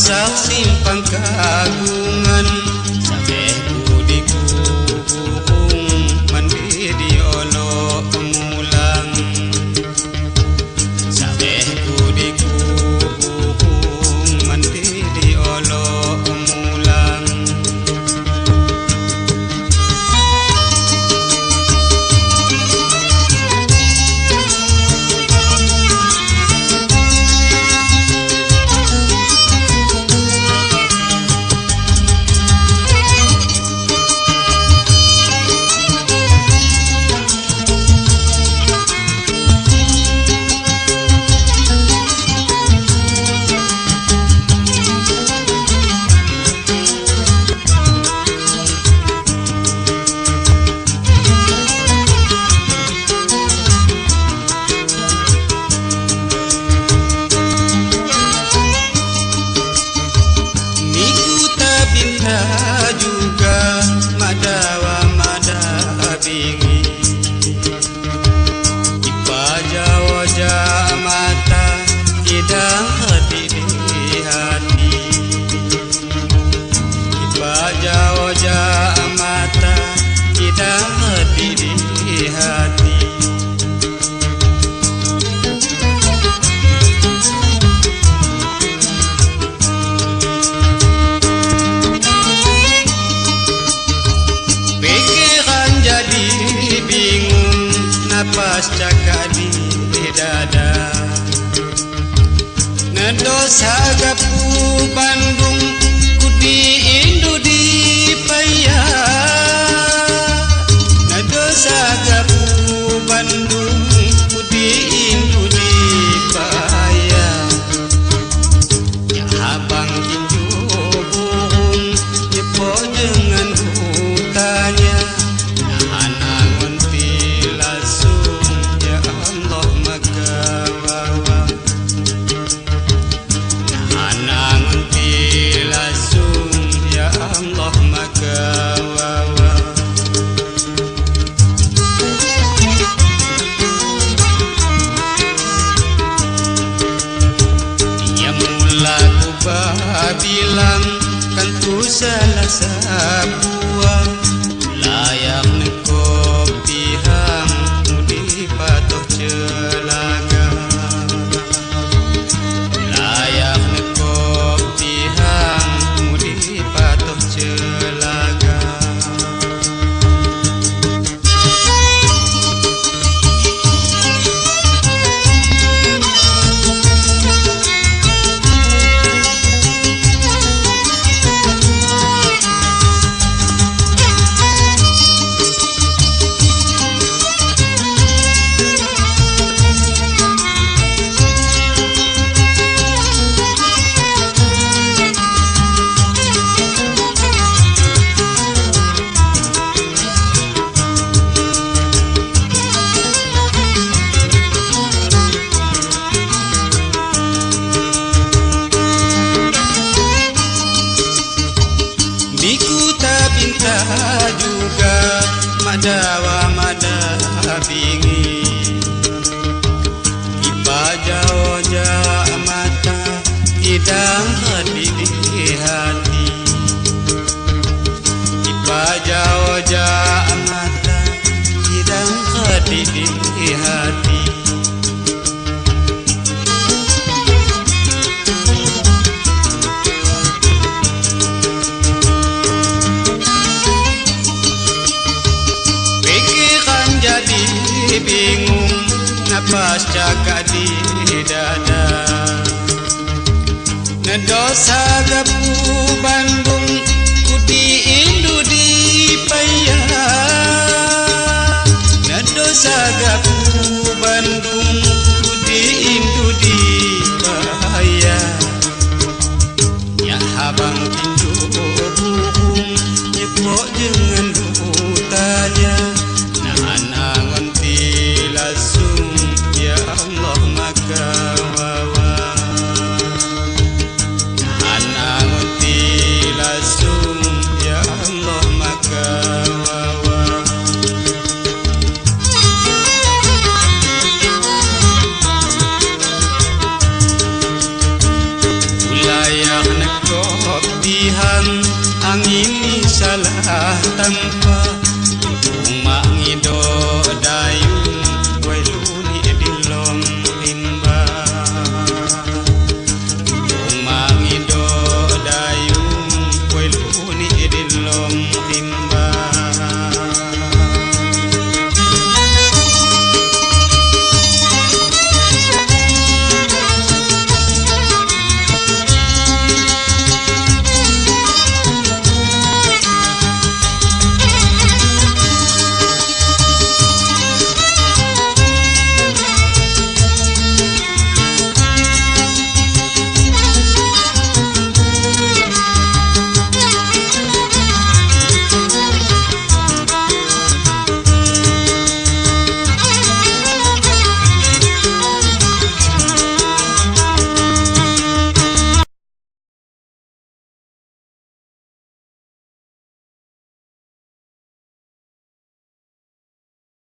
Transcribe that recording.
masak simpang kagungan sabeh budi kubuhung mandiri ono mulang sabeh budi kubuhung mandiri ono mulang juga madawa madabingi ipaja wajah mata tidak hati di hati ipaja wajah mata tidak hati di hati napas cakap di dada ngedosa gapu Bandung kudi indu di payah ngedosa gapu Bandung kudi indu di payah ya abang kinju burung nyepo dengan hutannya bilang kan tu salah sebuah layak nekopi hang mudi patuh celaga layak nekopi hang mudi patuh celaga Binta juga madawa madabingi ibaja oja mata tidak hati di hati ibaja oja mata tidak hati di hati bingung napas cakap di dada ngedosa gapu Bandung kudi indu di payah ngedosa gapu